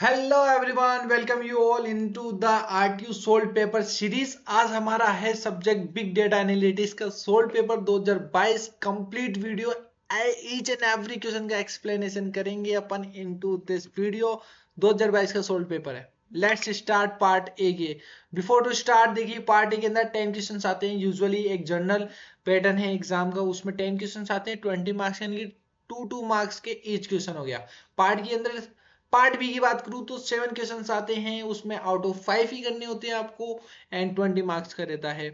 Hello everyone, welcome you all into the RTU solved paper series. आज हमारा है subject big data analytics का solved paper 2022 complete video. Each and every question का explanation करेंगे अपन into this video. 2022 का solved paper है। Let's start part A के। Before to start देखिए, पार्ट ए के अंदर 10 क्वेश्चन आते हैं। यूजुअली एक जर्नल पैटर्न है एग्जाम का, उसमें 10 क्वेश्चन आते हैं। 20 मार्क्स यानी 2 मार्क्स के ईच क्वेश्चन हो गया। पार्ट के अंदर पार्ट बी की बात करूं तो 7 क्वेश्चंस आते हैं, उसमें आउट ऑफ 5 ही करने होते हैं आपको एंड 20 मार्क्स का रहता है।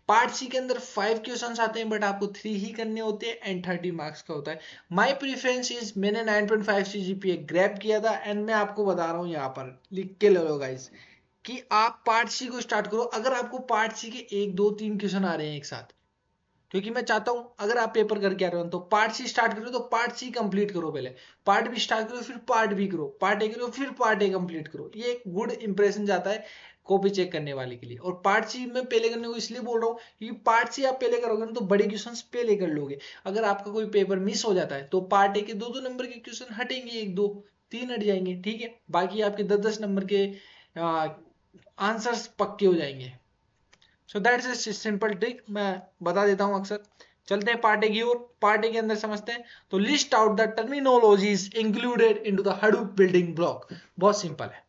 पार्ट सी के अंदर 5 क्वेश्चंस आते हैं बट आपको 3 ही करने होते हैं एंड 30 मार्क्स का होता है। माय प्रेफरेंस इज, मैंने 9.5 सीजीपीए ग्रैब किया था एंड मैं आपको बता रहा हूं यहाँ पर लिख के ले लो गाइस कि आप पार्ट सी को स्टार्ट करो। अगर आपको पार्ट सी के 1 2 3 क्वेश्चन आ रहे हैं एक साथ, क्योंकि मैं चाहता हूं अगर आप पेपर करके आ रहे हो तो पार्ट सी स्टार्ट करो तो पार्ट सी कंप्लीट करो, पहले पार्ट बी स्टार्ट करो, फिर पार्ट बी करो, पार्ट ए करो, फिर पार्ट ए कंप्लीट करो। ये एक गुड इंप्रेशन जाता है कॉपी चेक करने वाले के लिए। और पार्ट सी में पहले करने को इसलिए बोल रहा हूँ क्योंकि पार्ट सी आप पहले करोगे ना तो बड़े क्वेश्चन पहले कर लोगे। अगर आपका कोई पेपर मिस हो जाता है तो पार्ट ए के 2 2 नंबर के क्वेश्चन हटेंगे, 1 2 3 हट जाएंगे, ठीक है। बाकी आपके 10 10 नंबर के आंसर्स पक्के हो जाएंगे। So that's a simple trick, मैं बता देता हूं अक्सर। चलते हैं पार्ट ए की ओर। पार्ट ए के अंदर समझते हैं। तो list out the terminologies included into the Hadoop building block. बहुत सिंपल है।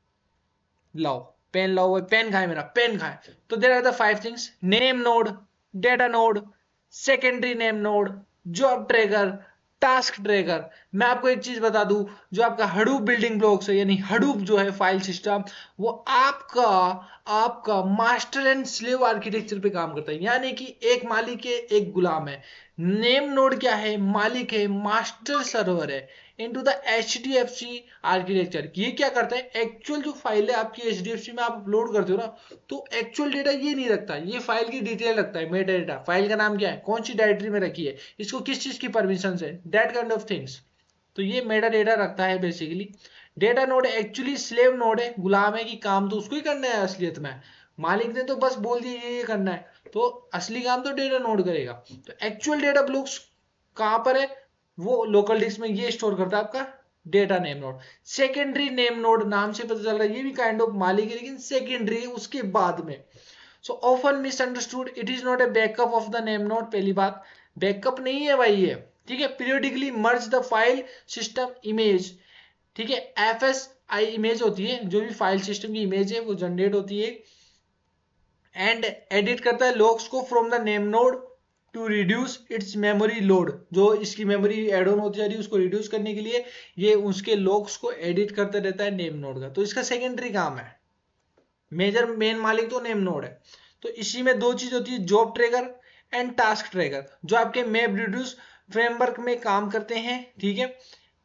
लाओ पेन, लाओ, वो पेन खाए, मेरा पेन खाए। तो there are the 5 things: name node, data node, secondary name node, job tracker, task tracker. मैं आपको एक चीज बता दूं, जो आपका हडूप बिल्डिंग ब्लॉक्स है यानी हडूप जो है फाइल सिस्टम, वो आपका आपका मास्टर एंड स्लेव आर्किटेक्चर पे काम करता है। यानी कि एक मालिक है, एक गुलाम है। नेम नोड क्या है? मालिक है, मास्टर सर्वर है इनटू द HDFC आर्किटेक्चर। ये क्या करता है? एक्चुअल जो फाइल है आपकी HDFC में आप अपलोड करते हो ना, तो एक्चुअल डेटा ये नहीं रखता, ये फाइल की डिटेल रखता है, मेटा डेटा। फाइल का नाम क्या है, कौन सी डायरेक्टरी में रखी है, इसको किस चीज की परमिशन है, दैट काइंड ऑफ थिंग्स। तो ये मेटा डेटा रखता है basically. Data node actually slave node है, गुलाम है, कि काम तो उसको ही करना है असलियत में। मालिक ने तो बस बोल दिया ये करना है, तो असली काम तो डेटा नोड करेगा। तो एक्चुअल डेटा ब्लॉक्स कहां पर है? वो लोकल डिस्क में ये स्टोर करता है आपका data name node. Secondary name node, नाम से पता चल रहा है ये भी काइंड ऑफ मालिक है लेकिन सेकेंडरी है उसके बाद में। So often misunderstood, it is not a backup of the name node. पहली बात, बैकअप नहीं है भाई ये, ठीक है। Periodically merge the file system image, ठीक है। FSI इमेज होती है, जो भी फाइल सिस्टम की इमेज है वो जनरेट होती है एंड एडिट करता है लॉग्स को from the name node to reduce its memory load. जो इसकी मेमोरी एड ऑन होती जा रही है उसको रिड्यूस करने के लिए ये उसके लॉग्स को एडिट करता रहता है नेम नोड का। तो इसका सेकेंडरी काम है, मेन मालिक तो नेम नोड है। तो इसी में 2 चीज होती है, job tracker and task tracker, जो आपके मैप रिड्यूस फ्रेमवर्क में काम करते हैं, ठीक है।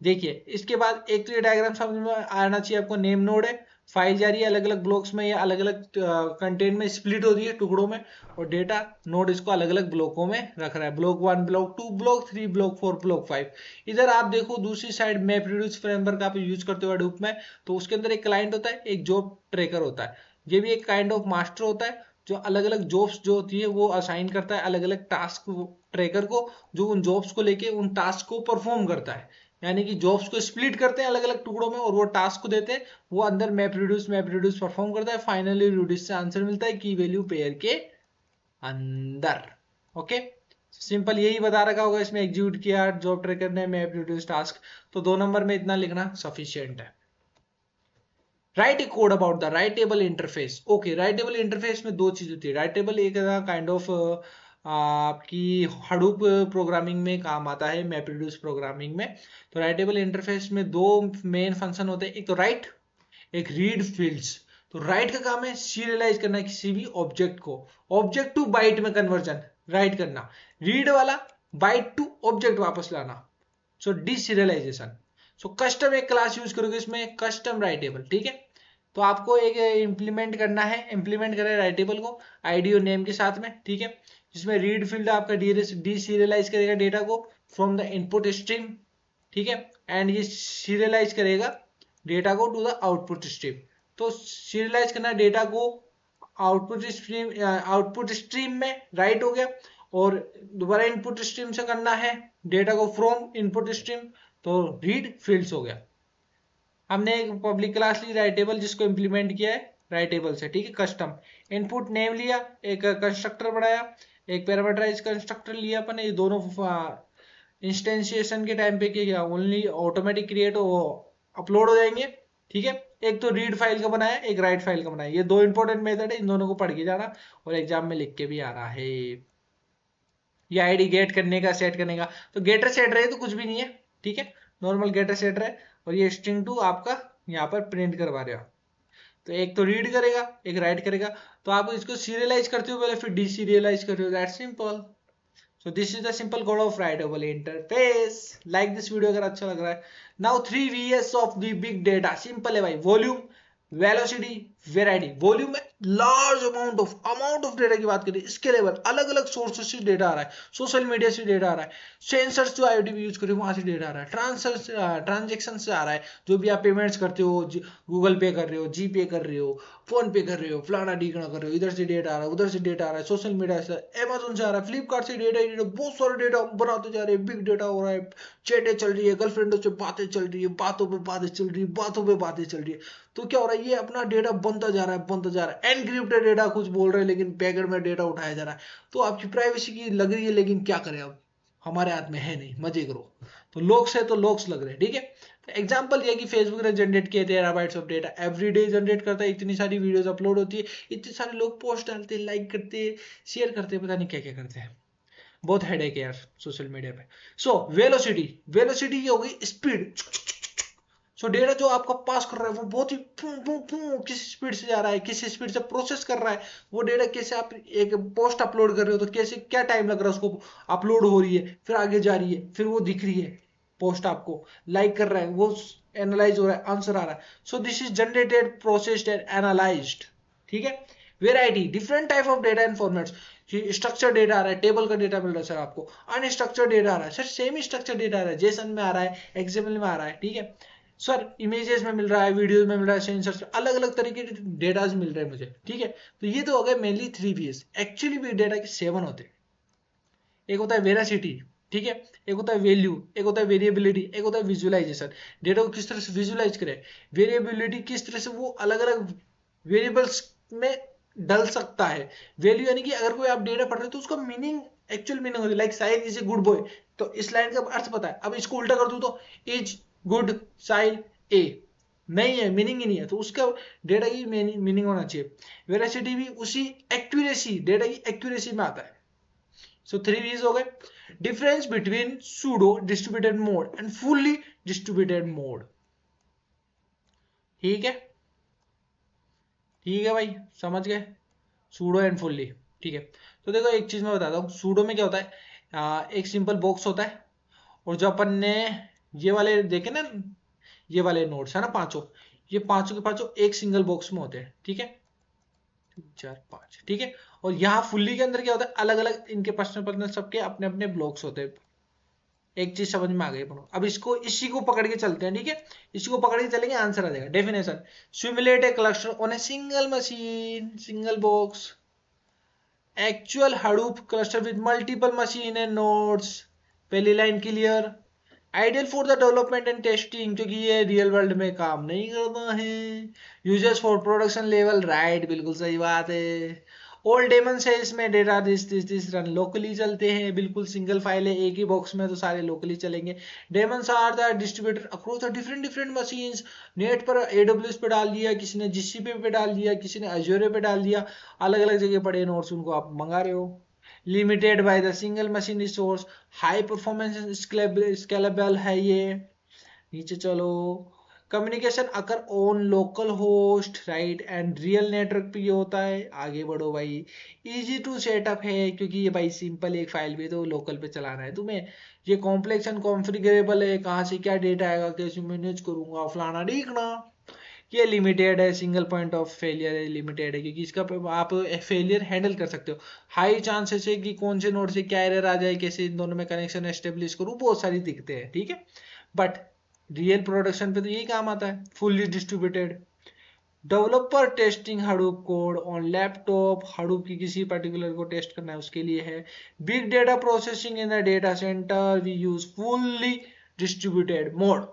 देखिए इसके बाद एक तो ये डायग्राम समझ में आना चाहिए आपको। नेम नोड है, फाइल जा रही है अलग अलग ब्लॉक्स में या अलग अलग कंटेंट में स्प्लिट होती है टुकड़ों में, और डेटा नोड इसको अलग अलग ब्लॉकों में रख रहा है। Block 1, block 2, block 3, block 4, block 5। इधर आप देखो दूसरी साइड मैप रिड्यूस फ्रेमवर्क आप यूज करते हो हडूप में, तो उसके अंदर एक क्लाइंट होता है, एक जॉब ट्रैकर होता है। ये भी एक काइंड ऑफ मास्टर होता है जो अलग अलग जॉब्स जो होती है वो असाइन करता है अलग अलग टास्क ट्रैकर को, जो उन जॉब्स को लेके उन टास्क को परफॉर्म करता है। यानी कि जॉब्स को स्प्लिट करते हैं अलग अलग टुकड़ों में और वो टास्क को देते हैं, वो अंदर मैप रिड्यूस परफॉर्म करता है। फाइनली रिड्यूस से आंसर मिलता है की वैल्यू पेयर के अंदर। ओके, सिंपल यही बता रखा होगा इसमें, एग्जीक्यूट किया जॉब ट्रैकर ने मैप रिड्यूस टास्क। तो 2 नंबर में इतना लिखना सफिशियंट है। Right A code about the writable interface. Okay, writable interface में 2 चीज होती है। राइटेबल एक काइंड ऑफ आपकी हडूप प्रोग्रामिंग में काम आता है, मैप्रेड्यूस प्रोग्रामिंग में। तो राइटेबल इंटरफेस में 2 मेन फंक्शन होते हैं, एक तो राइट, एक रीड फील्ड्स। तो राइट का काम है सीरियलाइज करना किसी भी ऑब्जेक्ट को, ऑब्जेक्ट टू बाइट में कन्वर्जन राइट करना। रीड वाला बाइट टू ऑब्जेक्ट वापस लाना, सो डीसीरियलाइजेशन। सो कस्टम एक क्लास यूज करोगे इसमें, कस्टम राइटेबल, ठीक है। तो आपको एक इंप्लीमेंट करना है, इंप्लीमेंट करें राइटेबल को आईडी और नेम के साथ में, ठीक है। जिसमें रीड फील्ड आपका डीसीरियलाइज करेगा डेटा को फ्रॉम द इनपुट स्ट्रीम, ठीक है। एंड ये सीरियलाइज करेगा डेटा को टू द आउटपुट स्ट्रीम। तो सीरियलाइज करना डेटा को आउटपुट स्ट्रीम में राइट हो गया, और दोबारा इनपुट स्ट्रीम से करना है डेटा को फ्रॉम इनपुट स्ट्रीम, तो रीड फील्ड्स हो गया। हमने एक पब्लिक क्लास ली राइटेबल जिसको इम्प्लीमेंट किया है राइटेबल से, ठीक है, कस्टम इनपुट नेम लिया, एक कंस्ट्रक्टर बनाया, एक पैरामीटराइज कंस्ट्रक्टर लिया अपन, ये दोनों इंस्टेंशिएशन के टाइम पे क्या ओनली ऑटोमेटिक क्रिएट हो अपलोड हो जाएंगे, ठीक है। एक तो रीड फाइल का बनाया, एक राइट फाइल का बनाया, ये दो इंपॉर्टेंट मेथड है, इन दोनों को पढ़ के जाना और एग्जाम में लिख के भी आ रहा है। ये आईडी गेट करने का, सेट करने का, तो गेटर सेट रहे तो कुछ भी नहीं है, ठीक है, नॉर्मल गेटर सेट रहे और ये स्ट्रिंग टू आपका यहाँ पर प्रिंट करवा रहे हो। तो एक तो रीड करेगा, एक राइट करेगा, तो आप इसको सीरियलाइज करते हो पहले, फिर डीसीरियलाइज करते हो, that simple. So this is the simple code of writable interface. Like this video अगर अच्छा लग रहा है. Now 3 V's of the big data. Simple है भाई. Volume, velocity, variety. Volume में large amount of data की बात करें. Scalable, अलग अलग sources से data आ रहा है. Social media से data आ रहा है. Sensors जो IoT भी यूज कर रहे हो वहां से data आ रहा है. Transaction से आ रहा है. जो भी आप पेमेंट्स करते हो, गूगल पे कर रहे हो, जी पे कर रहे हो, फोन पे कर रहे हो, फलाना ढीकना कर रहे हो, इधर से डेटा आ रहा है, उधर से डेटा आ रहा है, सोशल मीडिया से, अमेजोन से आ रहा है, फ्लिपकार्ट से डेटा, बहुत सारे डेटा बनाते जा रहे हैं, बिग डेटा हो रहा है, चैटें चल रही है, गर्लफ्रेंडों से बातें चल रही है, बातों पे बातें चल रही है, बातों पे बातें चल रही है। तो क्या हो रहा है, ये अपना डेटा बनता जा रहा है, बनता जा रहा है, एनक्रिप्टेड डेटा कुछ बोल रहे हैं लेकिन पैकेट में डेटा उठाया जा रहा है। तो आपकी प्राइवेसी की लग रही है, लेकिन क्या करें, अब हमारे हाथ में है नहीं, मजे करो। तो लॉक्स है तो लॉक्स लग रहे हैं, ठीक है। एग्जाम्पल ये कि फेसबुक ने जनरेट किए terabytes of data every day generate करता है, इतनी सारी वीडियोस अपलोड होती है, इतने सारे लोग पोस्ट डालते हैं, लाइक करते हैं, शेयर करते हैं, पता नहीं क्या क्या करते हैं, बहुत हेडेक है यार सोशल मीडिया पे। सो वेलोसिटी, वेलोसिटी ये हो गई स्पीड। सो डेटा जो आपका पास कर रहा है वो बहुत ही किस स्पीड से जा रहा है, किस स्पीड से प्रोसेस कर रहा है वो डेटा, कैसे आप एक पोस्ट अपलोड कर रहे हो तो कैसे क्या टाइम लग रहा है उसको, अपलोड हो रही है, फिर आगे जा रही है, फिर वो दिख रही है पोस्ट, आपको लाइक कर रहा है, वो एनालाइज हो रहा है, आंसर आ रहा है। So this is generated, processed and analysed, ठीक है। Variety, different type of data and formats. Structure data आ रहा है, टेबल का डेटा मिल रहा है सर आपको, अनस्ट्रक्चर डेटा आ रहा है सर, सेम स्ट्रक्चर डेटा आ रहा है, जेसन में आ रहा है, एक्सएमएल में आ रहा है, ठीक है सर, इमेजेस में मिल रहा है, वीडियोस में मिल रहा है, सेंसर्स, अलग अलग तरीके के डेटाज मिल रहे हैं मुझे, ठीक है। तो ये तो हो गए mainly 3 V's। Actually big data के 7 होते हैं। एक होता है वेरासिटी, ठीक है, एक होता है वैल्यू, एक होता है वेरिएबिलिटी, एक होता है विजुअलाइजेशन। डेटा को किस तरह से विजुअलाइज करें, वेरिएबिलिटी किस तरह से वो अलग अलग वेरिएबल्स में डल सकता है। वैल्यू यानी कि अगर कोई आप डेटा पढ़ रहे हो तो उसका मीनिंग, एक्चुअल मीनिंग होती है, like Sahil is a good boy, तो इस लाइन का अर्थ पता है, अब इसको उल्टा कर दूं तो इज गुड साहिल ए, नहीं है, मीनिंग ही नहीं है, तो उसका डेटा की मीनिंग होना चाहिए। वेरासिटी भी उसी एक्यूरेसी, डेटा की एक्यूरेसी में आता है। सो 3 V's हो गए। Difference between pseudo distributed mode and fully distributed mode, ठीक है, ठीक है भाई, समझ गए, सूडो एंड फुल्ली, ठीक है। तो देखो एक चीज मैं बताता हूँ, सूडो में क्या होता है, एक सिंपल बॉक्स होता है, और जो अपन ने ये वाले देखे ना, ये वाले नोड्स है ना पांचों, ये पांचों के पांचों एक सिंगल बॉक्स में होते हैं, ठीक है, 4 5, ठीक है। और यहाँ फुल्ली के अंदर क्या होता है, अलग अलग इनके पर्सनल पर्सनल सबके अपने अपने ब्लॉक्स होते हैं। एक चीज समझ में आ गई पढ़ो, अब इसको इसी को पकड़ के चलते हैं, ठीक है, इसी को पकड़ के चलेंगे, आंसर आ जाएगा। Definition, simulate a cluster on a single machine, single box, actual Hadoop cluster with multiple machine and nodes. पहली line clear. Ideal for the development and testing, क्योंकि ये रियल वर्ल्ड में काम नहीं करना है। Users for production level, right, बिल्कुल सही बात है। ओल्ड डेमन से इसमें डेटा दिस रन लोकली चलते हैं, बिल्कुल सिंगल फाइल है, एक ही बॉक्स में, तो सारे लोकली चलेंगे। Daemons are the distributor across the different different machines. Net पर AWS पे डाल दिया, किसी ने GCP पे डाल दिया, किसी ने Azure पे डाल दिया, अलग अलग जगह पड़े नोट्स, उनको आप मंगा रहे हो। Limited by the single machine resource, high performance scalable है ये। नीचे चलो, communication occur on local host, right, and real network पे ये होता है। आगे बढ़ो भाई, इजी टू सेटअप है, क्योंकि ये भाई सिंपल एक फाइल भी तो लोकल पे चलाना है तुम्हें। ये कॉम्प्लेक्स एंड कॉन्फ़िगरेबल है, कहाँ से क्या डेटा आएगा, कैसे मैनेज करूंगा, फलाना ढीकना। ये लिमिटेड है, सिंगल पॉइंट ऑफ फेलियर है, लिमिटेड है, क्योंकि इसका आप फेलियर हैंडल कर सकते हो। हाई चांसेस है कि कौन से नोड से क्या एरर आ जाए, कैसे इन दोनों में कनेक्शन एस्टेब्लिश करूं, बहुत सारी दिखते हैं, ठीक है। बट रियल प्रोडक्शन पे तो यही काम आता है। Fully distributed, developer testing Hadoop code on laptop, Hadoop की किसी पर्टिकुलर को टेस्ट करना है उसके लिए है। Big data processing in the data centre, we use fully distributed mode.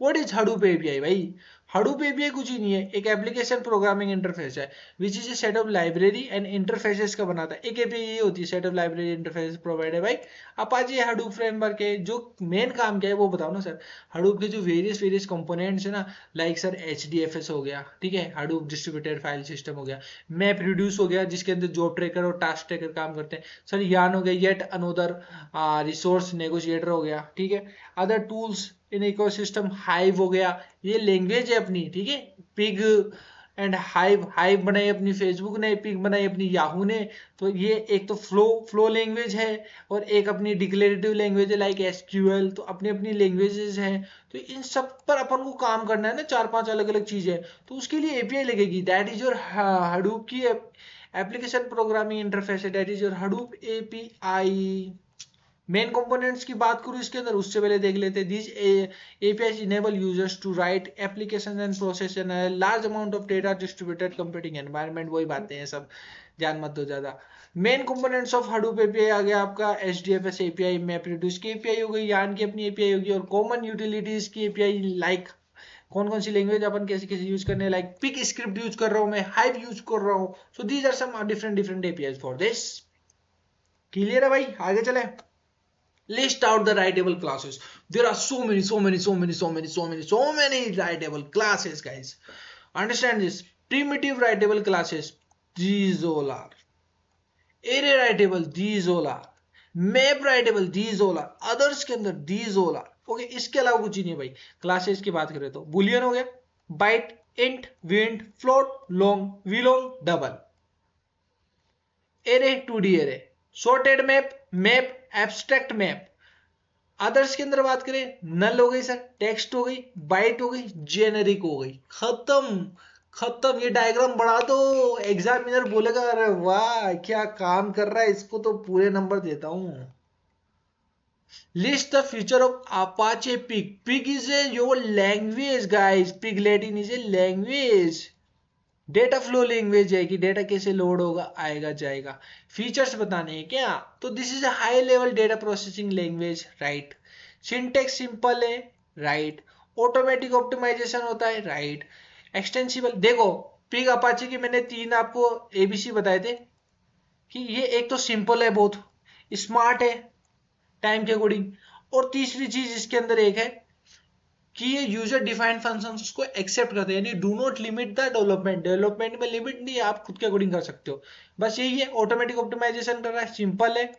What is Hadoop API भाई? हडूप एपीआई कुछ ही नहीं है, एक एप्लीकेशन प्रोग्रामिंग इंटरफेस है which is a set of library and interfaces का बनाता है। एक एपीआई ये होती है, set of library interface provided by Apache Hadoop framework है। जो मेन काम क्या है वो बताओ ना सर। हडूप के जो वेरियस कंपोनेंट्स है ना, लाइक सर एचडीएफएस हो गया, ठीक है, हडूप डिस्ट्रीब्यूटेड फाइल सिस्टम हो गया, मैप रिड्यूस हो गया जिसके अंदर जॉब ट्रैकर और टास्क ट्रैकर काम करते हैं सर, यान हो गया, येट अनोदर रिसोर्स नेगोशिएटर हो गया, ठीक है, other tools in ecosystem, hive हो गया, ये लैंग्वेज है अपनी, ठीक है, पिग एंड हाइव, हाइव बनाई अपनी फेसबुक ने, पिग बनाई अपनी याहू ने। तो ये एक तो फ्लो लैंग्वेज है और एक अपनी डिक्लेरेटिव लैंग्वेज है लाइक एसक्यूएल। तो अपनी अपनी लैंग्वेजेस हैं, तो इन सब पर अपन को काम करना है ना, 4-5 अलग अलग चीजें, तो उसके लिए एपीआई लगेगी। दैट इज योर हडूप की एप्लीकेशन प्रोग्रामिंग इंटरफेस है, that is your Hadoop API. Main components की बात करूं इसके अंदर, उससे पहले देख लेते हैं। This API enable users to write applications and process in a large amount of data distributed computing environment. वही बातें हैं सब, ध्यान मत दो ज्यादा। Main components of Hadoop API आ गया आपका एचडीएफएस एपीआई, मैप्रेड्यूस की एपीआई हो गई, यान की अपनी एपीआई होगी, और कॉमन यूटिलिटीज की एपीआई लाइक कौन कौन सी लैंग्वेज अपन कैसे कैसे यूज करने, लाइक पिक स्क्रिप्ट यूज कर रहा हूं मैं, हाइव यूज कर रहा हूं। So these are some different API for this. Clear है भाई? आगे चले। List out the writable classes. There are so many writable classes, guys. Understand this. Primitive writable classes, these all are. Array writable, these all are. Map writable, these all are. Others के अंदर these all are. Okay, इसके अलावा कुछ ही नहीं भाई। Classes की बात करें तो बुलियन हो गया, byte, int, vint, float, long, vlong, double. Array, 2D array, sorted map, map, abstract map. Others के अंदर बात करें, नल हो गई सर, टेक्स्ट हो गई, बाइट हो गई, जेनेरिक हो गई, खत्म। ये डायग्राम बढ़ा दो, एग्जामिनर बोलेगा अरे वाह क्या काम कर रहा है, इसको तो पूरे नंबर देता हूं। List the feature of Apache pig. Pig is a your language guys, pig Latin is a language, data flow language है कि डेटा कैसे लोड होगा, आएगा जाएगा। फीचर्स बताने हैं क्या? तो this is a high level data processing language, right. Syntax simple है, राइट। ऑटोमेटिक ऑप्टिमाइजेशन होता है, राइट। एक्सटेंसिबल, देखो पिग अपाचे की मैंने 3 आपको एबीसी बताए थे कि ये एक तो सिंपल है, बहुत स्मार्ट है टाइम के अकॉर्डिंग, और तीसरी चीज इसके अंदर एक है कि ये यूजर डिफाइंड फंक्शंस उसको एक्सेप्ट करते हैं, यानी do not limit the development में लिमिट नहीं है, आप खुद के अकॉर्डिंग कर सकते हो। बस यही है, ऑटोमेटिक ऑप्टिमाइजेशन कर रहा है, सिंपल है,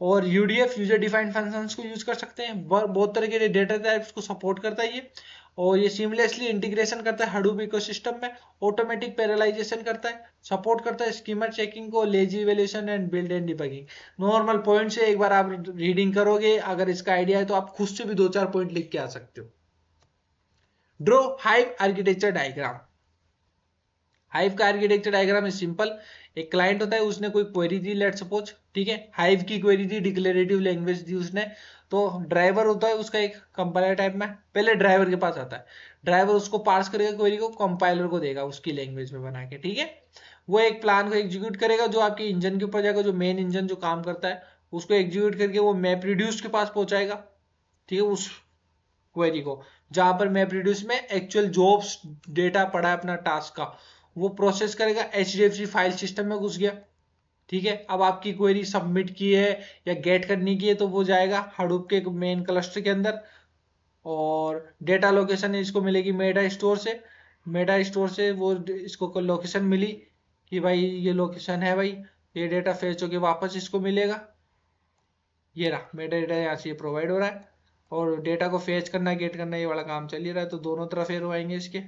और यूडीएफ यूजर डिफाइंड फंक्शंस को यूज कर सकते हैं, बहुत तरह के डेटा टाइप्स को सपोर्ट करता है ये, और ये सीमलेसली इंटीग्रेशन करता है हडूप इकोसिस्टम में, ऑटोमेटिक पैरेलाइजेशन करता है, सपोर्ट करता है स्कीमा चेकिंग को, lazy evaluation and build and debugging. Normal point से एक बार आप रीडिंग करोगे, अगर इसका आइडिया है तो आप खुद से भी 2-4 पॉइंट लिख के आ सकते हो। Draw hive architecture diagram. Hive का आर्किटेक्चर डायग्राम इज सिंपल। एक क्लाइंट होता है, उसने कोई क्वेरी दी, लेट सपोज, ठीक है, हाइव की क्वेरी दी, डिक्लेरेटिव लैंग्वेज दी उसने, तो ड्राइवर होता है उसका एक कंपाइलर टाइप में, पहले ड्राइवर के पास आता है, ड्राइवर उसको पार्स करेगा क्वेरी को, कंपाइलर को देगा उसकी लैंग्वेज में बना के, ठीक है, वो एक प्लान को एग्जीक्यूट करेगा जो आपके इंजन के ऊपर जाएगा, जो मेन इंजन जो काम करता है उसको एग्जीक्यूट करके वो मैप रिड्यूस के पास पहुंचाएगा, ठीक है, उस क्वेरी को, जहां पर मैप रिड्यूस में एक्चुअल जॉब्स डेटा पड़ा है अपना टास्क का, वो प्रोसेस करेगा, एचडीएफसी फाइल सिस्टम में घुस गया, ठीक है। अब आपकी क्वेरी सबमिट की है या गेट करनी की है तो वो जाएगा हडूप के मेन क्लस्टर के अंदर, और डेटा लोकेशन इसको मिलेगी मेटा स्टोर से, मेटा स्टोर से वो इसको लोकेशन मिली कि भाई ये लोकेशन है भाई, ये डेटा फेच होके वापस इसको मिलेगा, ये रहा मेटा डेटा यहाँ से प्रोवाइड हो रहा है, और डेटा को फेच करना गेट करना ये वाला काम चल ही रहा है, तो दोनों तरफ एरो आएंगे इसके,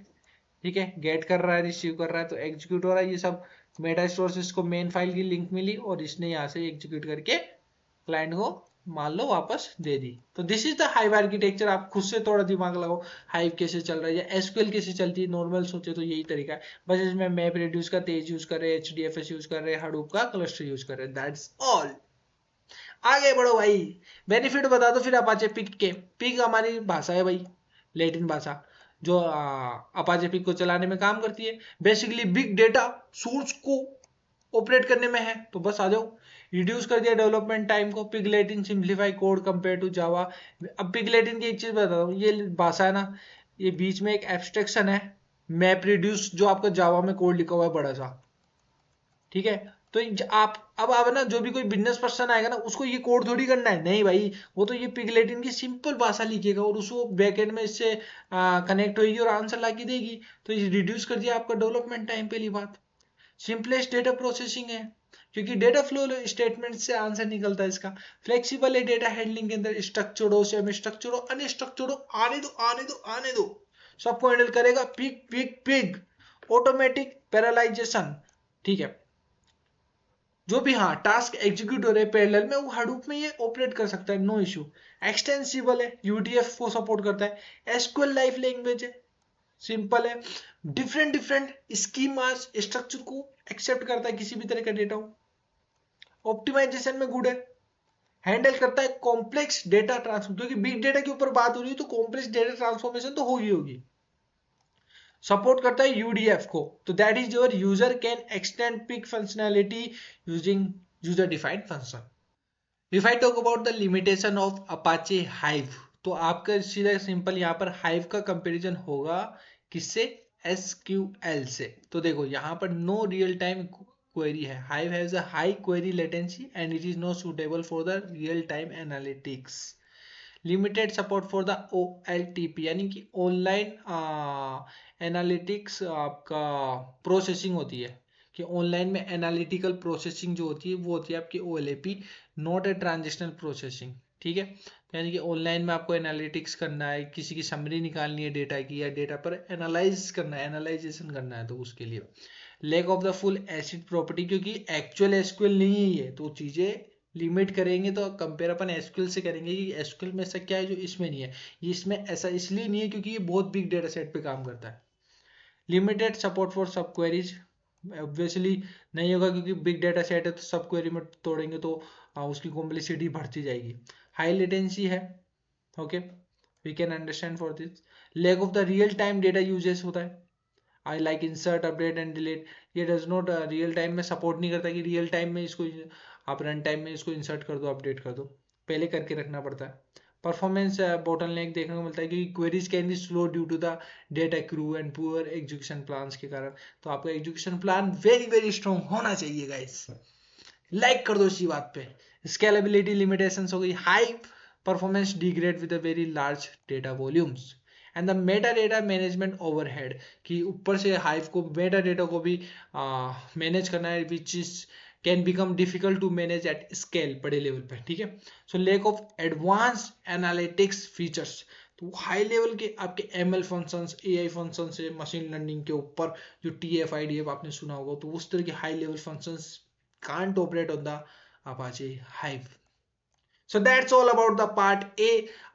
ठीक है, गेट कर रहा है, रिसीव कर रहा है, तो एग्जीक्यूट हो रहा है, ये सब मेटा स्टोर से इसको मेन फाइल की लिंक मिली और इसने यहाँ से एग्जीक्यूट करके क्लाइंट को मान लो वापस दे दी। तो this is the hive architecture. आप खुद से थोड़ा दिमाग लगाओ, हाइव कैसे चल रहा है या एसक्यूएल कैसे चलती है, नॉर्मल सोचे तो यही तरीका है, बस इसमें मैप रिड्यूस का तेज यूज कर रहे हैं, एचडीएफएस यूज कर रहे हैं, हडूप का क्लस्टर यूज कर रहे हैं, दैट्स ऑल। आगे बढ़ो भाई, बेनिफिट बता दो फिर अपाचे पिग के। पिग हमारी भाषा है भाई, लैटिन भाषा, जो अपाचे पिग को चलाने में काम करती है, बेसिकली बिग डेटा सोर्स को ऑपरेट करने में है, तो बस आ जाओ। रिड्यूस कर दिया डेवलपमेंट टाइम को, Pig Latin simplify code compare to Java. अब पिग लैटिन की एक चीज बता दूं, ये भाषा है ना, ये बीच में एक एब्स्ट्रैक्शन है मैप रिड्यूस, जो आपका जावा में कोड लिखा हुआ है बड़ा सा, ठीक है। तो आप ना जो भी कोई बिजनेस पर्सन आएगा ना, उसको ये कोड थोड़ी करना है, नहीं भाई, वो तो ये पिगलेटिन की सिंपल भाषा लिखेगा और उसको बैकएंड में इससे कनेक्ट होगी और आंसर ला के देगी। तो ये रिड्यूस कर दिया आपका डेवलपमेंट टाइम, पहली बात। सिंपलेस्ट डेटा प्रोसेसिंग है, क्योंकि डेटा फ्लो स्टेटमेंट से आंसर निकलता है इसका। फ्लेक्सिबल है डेटा हैंडलिंग के अंदर, स्ट्रक्चर्ड हो, सेमी स्ट्रक्चर्ड हो, अनस्ट्रक्चर्ड हो, आने दो आने दो आने दो, सबको हैंडल करेगा। पिग पिग पिग, ऑटोमेटिक पैरालाइजेशन, ठीक है। जो भी हाँ टास्क एग्जीक्यूट हो रहे हैं पैरेलल में, वो हडूप में ये ऑपरेट कर सकता है, नो इशू। एक्सटेंसिबल है, यूटीएफ को सपोर्ट करता है। एसक्यूएल लाइफ लैंग्वेज है, सिंपल है। डिफरेंट डिफरेंट स्कीमास स्ट्रक्चर को एक्सेप्ट करता है, किसी भी तरह का डेटा हो। ऑप्टिमाइजेशन में गुड है, हैंडल करता है कॉम्प्लेक्स डेटा ट्रांसफर, क्योंकि बिग डेटा के ऊपर बात हो रही है तो कॉम्प्लेक्स डेटा ट्रांसफॉर्मेशन तो होगी होगी। सपोर्ट करता है यूडीएफ को, तो that is your user can extend Pig functionality using user defined function. If I talk about the limitation of Apache Hive, तो आपका सीधा सिंपल यहाँ पर हाइव का कंपैरिजन होगा किससे, एसक्यूएल से। तो देखो यहाँ पर नो रियल टाइम क्वेरी है, hive has a high query latency and it is not suitable for the real time analytics. Limited support for the OLTP, यानी कि ऑनलाइन एनालिटिक्स आपका प्रोसेसिंग होती है, कि ऑनलाइन में एनालिटिकल प्रोसेसिंग जो होती है वो होती है आपकी OLAP, not a transitional processing, ठीक है। यानी कि ऑनलाइन में आपको एनालिटिक्स करना है, किसी की समरी निकालनी है डेटा की, या डेटा पर एनालाइज करना है, एनालाइजेशन करना है, तो उसके लिए lack of the full ACID property, क्योंकि एक्चुअल एसक्यूएल नहीं है ये, तो चीजें लिमिट करेंगे तो कंपेयर अपन एसक्यूएल से करेंगे कि एसक्यूएल में ऐसा क्या है जो इसमें नहीं है। ये इसमें ऐसा इसलिए नहीं है क्योंकि ये बहुत बिग डेटा सेट पे काम करता है। लिमिटेड सपोर्ट फॉर सब क्वेरीज, ऑब्वियसली नहीं होगा, क्योंकि बिग डेटा सेट है तो सब क्वेरी में तोड़ेंगे तो उसकी कॉम्प्लेक्सिटी बढ़ती जाएगी। हाई लेटेंसी है, okay, we can understand for this. Lack of the real time data uses होता है, I like insert update and delete, ये डज नॉट रियल टाइम में सपोर्ट नहीं करता कि रियल टाइम में इसको आप रन टाइम में इसको इंसर्ट कर दो, अपडेट कर दो, पहले करके रखना पड़ता है। परफॉर्मेंस बोटलनेक देखने को मिलता है क्योंकि queries can be slow due to the data crew and poor execution plans के कारण। तो आपका execution plan very very strong होना चाहिए गाइस, लाइक कर दो इसी बात पे। स्केलेबिलिटी लिमिटेशंस हो गई, high performance degrade with a very large data volumes and the Meta data management overhead, कि ऊपर से हाइव को मेटा डेटा को भी मैनेज करना है, which is can become difficult to manage at scale, बड़े लेवल पे, ठीक है। So lack of advance analytics features, तो हाई लेवल के आपके ML फंक्शंस, AI फंक्शन से मशीन लर्निंग के ऊपर जो TF IDF आपने सुना होगा, तो उस तरह के high level functions can't operate on the Apache Hive. So that's all about the part A.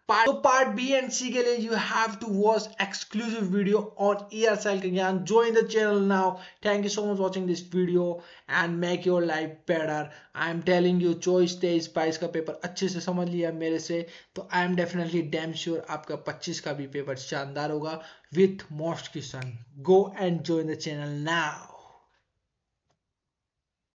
Part B and C के लिए you have to watch exclusive video on ESL के ज्ञान. Join the channel now. Thank you so much for watching this video and make your life better. I am telling you choice 23-22 का paper अच्छे से समझ लिया मेरे से, तो I am definitely damn sure आपका 25 का भी पेपर शानदार होगा with most question. Go and join the channel now.